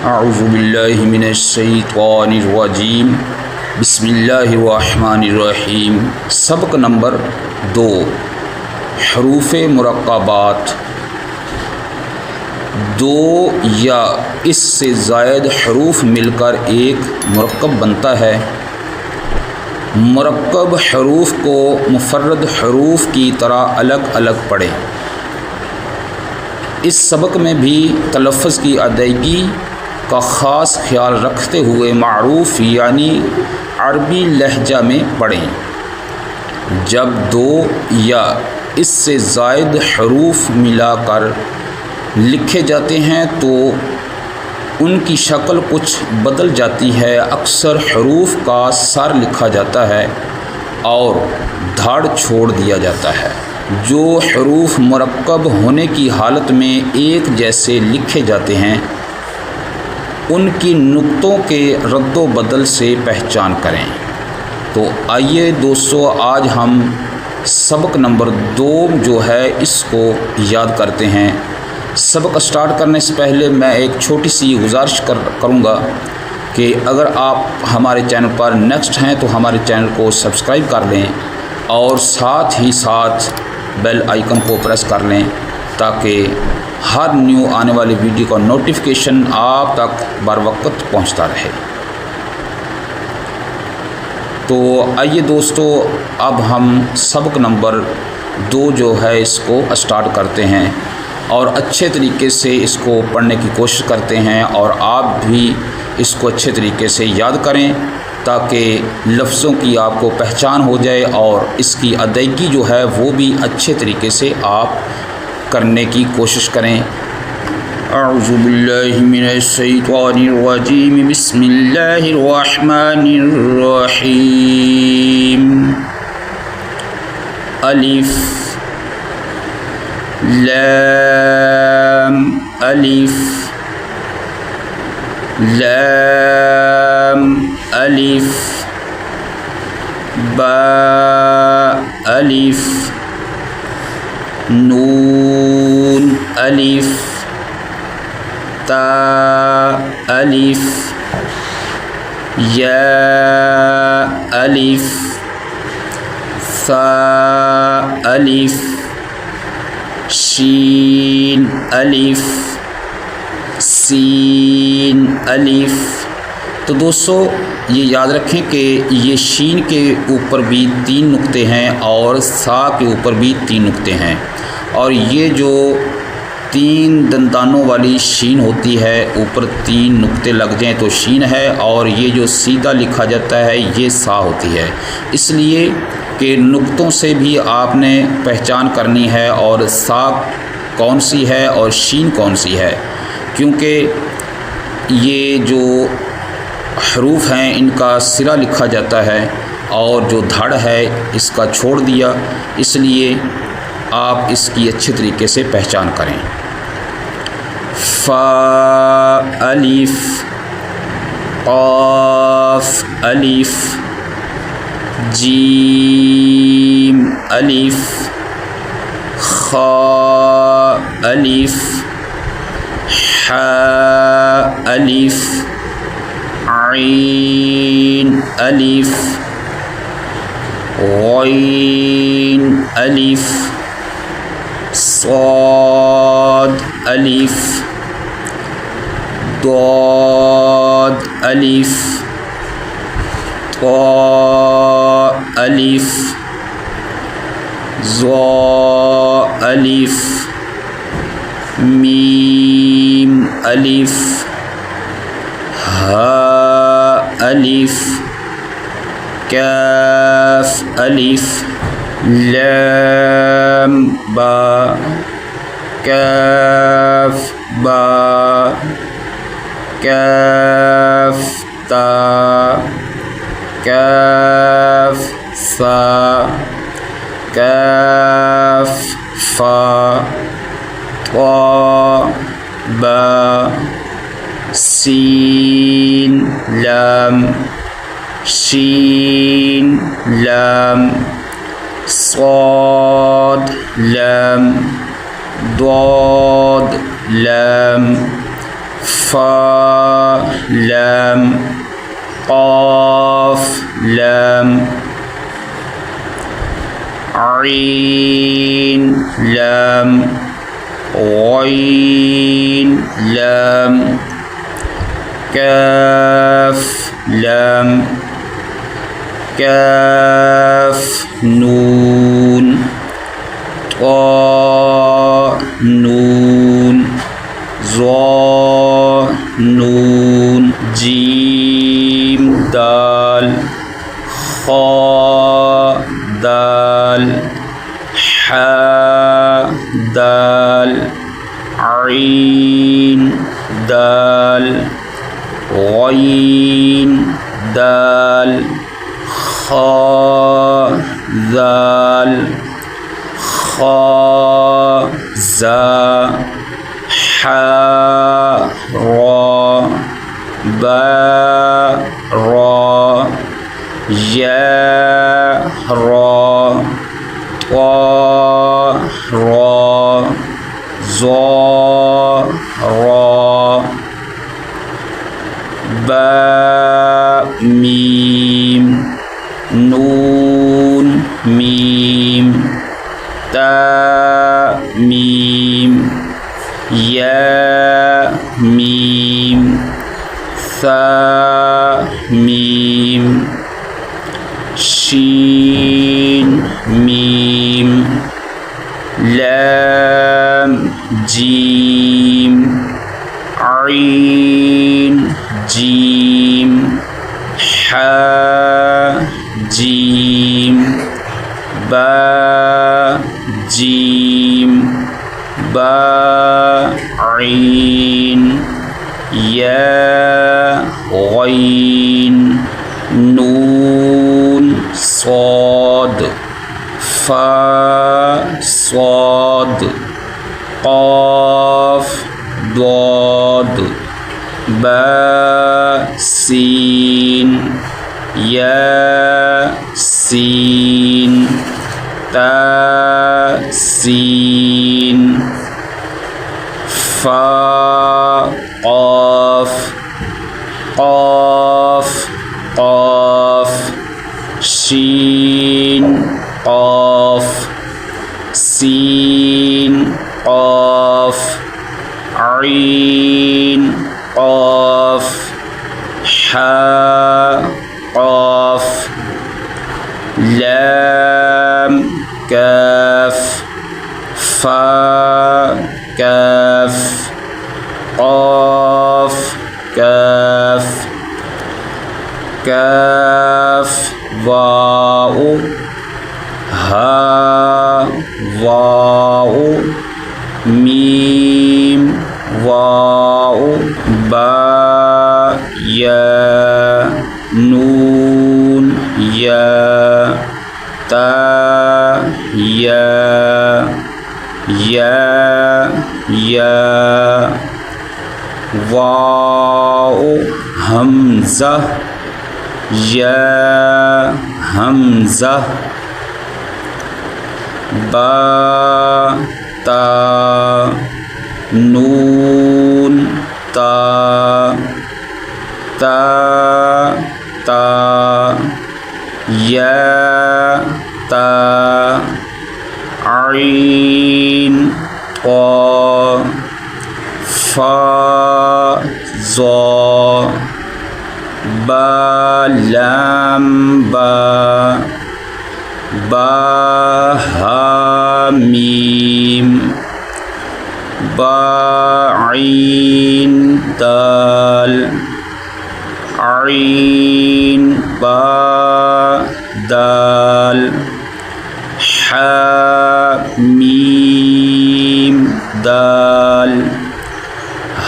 अऊज़ुबिल्लाहि मिनश्शैतानिर्रजीम बिस्मिल्लाहिर्रहमानिर्रहीम। सबक नंबर 2, हरूफ़ मुरक्कबात। दो या इससे ज़ायद हरूफ मिलकर एक मुरक्कब बनता है। मुरक्कब हरूफ को मुफ़र्रद हरूफ की तरह अलग अलग पढ़ें। इस सबक में भी तलफ़्फ़ुज़ की अदायगी का ख़ास ख्याल रखते हुए मारूफ़ यानी अरबी लहजा में पढ़ें। जब दो या इससे ज़ायद हरूफ मिलाकर लिखे जाते हैं तो उनकी शक्ल कुछ बदल जाती है। अक्सर हरूफ का सर लिखा जाता है और धड़ छोड़ दिया जाता है। जो हरूफ मुरक्कब होने की हालत में एक जैसे लिखे जाते हैं उनकी नुक्तों के रद्दो बदल से पहचान करें। तो आइए दोस्तों, आज हम सबक नंबर 2 जो है इसको याद करते हैं। सबक स्टार्ट करने से पहले मैं एक छोटी सी गुजारिश करूँगा कि अगर आप हमारे चैनल पर नेक्स्ट हैं तो हमारे चैनल को सब्सक्राइब कर लें और साथ ही साथ बेल आइकन को प्रेस कर लें ताकि हर न्यू आने वाली वीडियो का नोटिफिकेशन आप तक बर वक्त पहुँचता रहे। तो आइए दोस्तों, अब हम सबक नंबर 2 जो है इसको स्टार्ट करते हैं और अच्छे तरीके से इसको पढ़ने की कोशिश करते हैं और आप भी इसको अच्छे तरीके से याद करें ताकि लफ्ज़ों की आपको पहचान हो जाए और इसकी अदायगी जो है वो भी अच्छे तरीके से आप करने की कोशिश करें। अऊज़ुबिल्लाहि मिनश्शैतानिर्रजीम बिस्मिल्लाहिर्रहमानिर्रहीम। अलिफ लाम अलिफ लाम अलिफ बा अलिफ नून अलिफ ता अलिफ या अलिफ सा अलिफ शीन अलिफ सीन अलिफ। तो दोस्तों ये याद रखें कि ये शीन के ऊपर भी 3 नुक्ते हैं और सा के ऊपर भी 3 नुक्ते हैं और ये जो 3 दंतानों वाली शीन होती है ऊपर 3 नुक्ते लग जाएं तो शीन है और ये जो सीधा लिखा जाता है ये सा होती है। इसलिए कि नुक्तों से भी आपने पहचान करनी है और सा कौन सी है और शीन कौन सी है, क्योंकि ये जो हरूफ हैं इनका सिरा लिखा जाता है और जो धड़ है इसका छोड़ दिया, इसलिए आप इसकी अच्छे तरीके से पहचान करें। फ़ा अलिफ क़ाफ़ अलिफ जीम अलिफ खा अलिफ हा अलिफ आइन अलिफ गैन अलिफ साद अलिफ दाद अलिफ ता अलिफ ज़ा अलिफ मीम अलिफ हा अलिफ काफ अलिफ लाम बा काफ बा काफ ता काफ सा काफ फा ता बा सीन लाम शीन लाम صاد لام ضاد لام فا لام قاف لام عين لام غين لام كاف لام كاف نون طا نون ظا نون جيم دال خا دال حا دال عين دال غين دال خا ذال خا زا حا را با را یا را طا را ظا را با میم نون میم تا میم یا میم ثا میم شین میم لام جیم عین جیم حا جیم با جیم با عین یا غین نون صاد فا صاد قاف ضاد با سین یا سین تا سین فا قاف قاف قاف شین قاف سین قاف عین قاف حا قاف لام كاف فا كاف قاف كاف كاف واو ها واو ميم واو با يا نون يا تا يا واو همزة يا همزة با تا نون تا يا تا عين قا فا ظا با لام با ها میم با عین دال عین با دال حا میم دال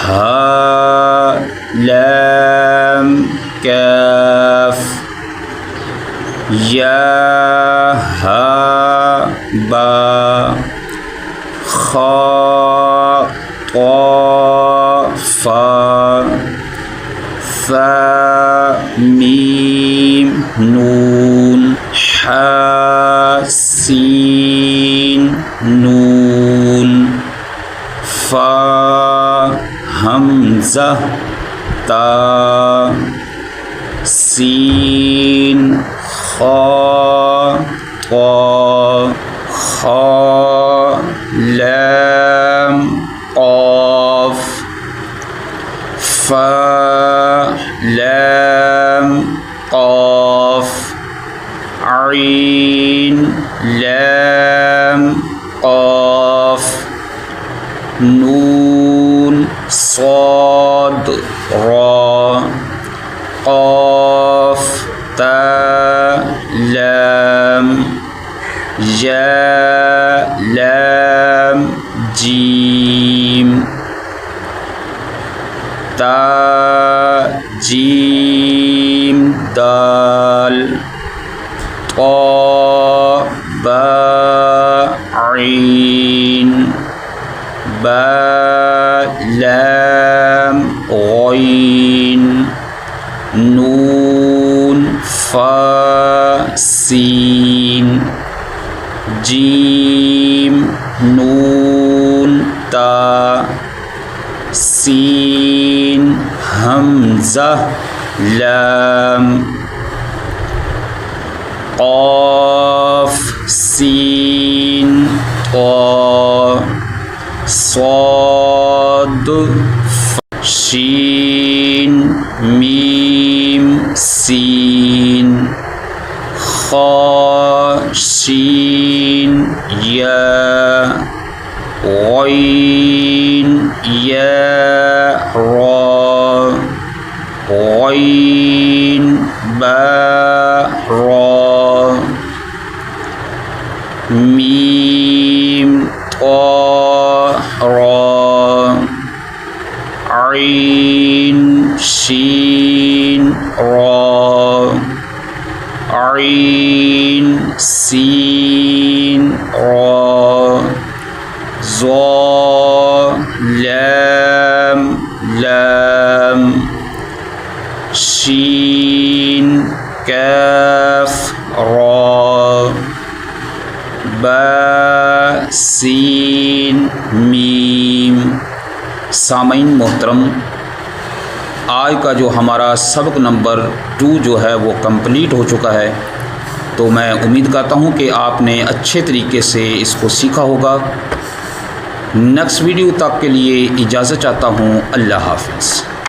ها لام كاف يا ها با خا طا فا ثا ميم نون حا سين نون فا همزة हमज़ा ता सीन खा क़ा खा लाम क़ाफ फा लाम क़ाफ ऐन लाम क़ाफ नून साद रा क़ाफ ता लाम या लाम जीम ता जीम दाल ता बा ऐन बा लाम गैन नून फा सीन जीम नून ता सीन हमज़ा लाम क़ाफ सीन क़ा साद शीन मीम सीन खा शीन या गैन या रा गैन बा रा मीम ता रा ऐन शीन रा ऐन सीन रा ज़ा लाम लाम शीन काफ रा बा सीन मीम। सामईन मोहतरम, आज का जो हमारा सबक नंबर 2 जो है वो कंप्लीट हो चुका है। तो मैं उम्मीद करता हूँ कि आपने अच्छे तरीके से इसको सीखा होगा। नेक्स्ट वीडियो तक के लिए इजाज़त चाहता हूँ। अल्लाह हाफ़िज़।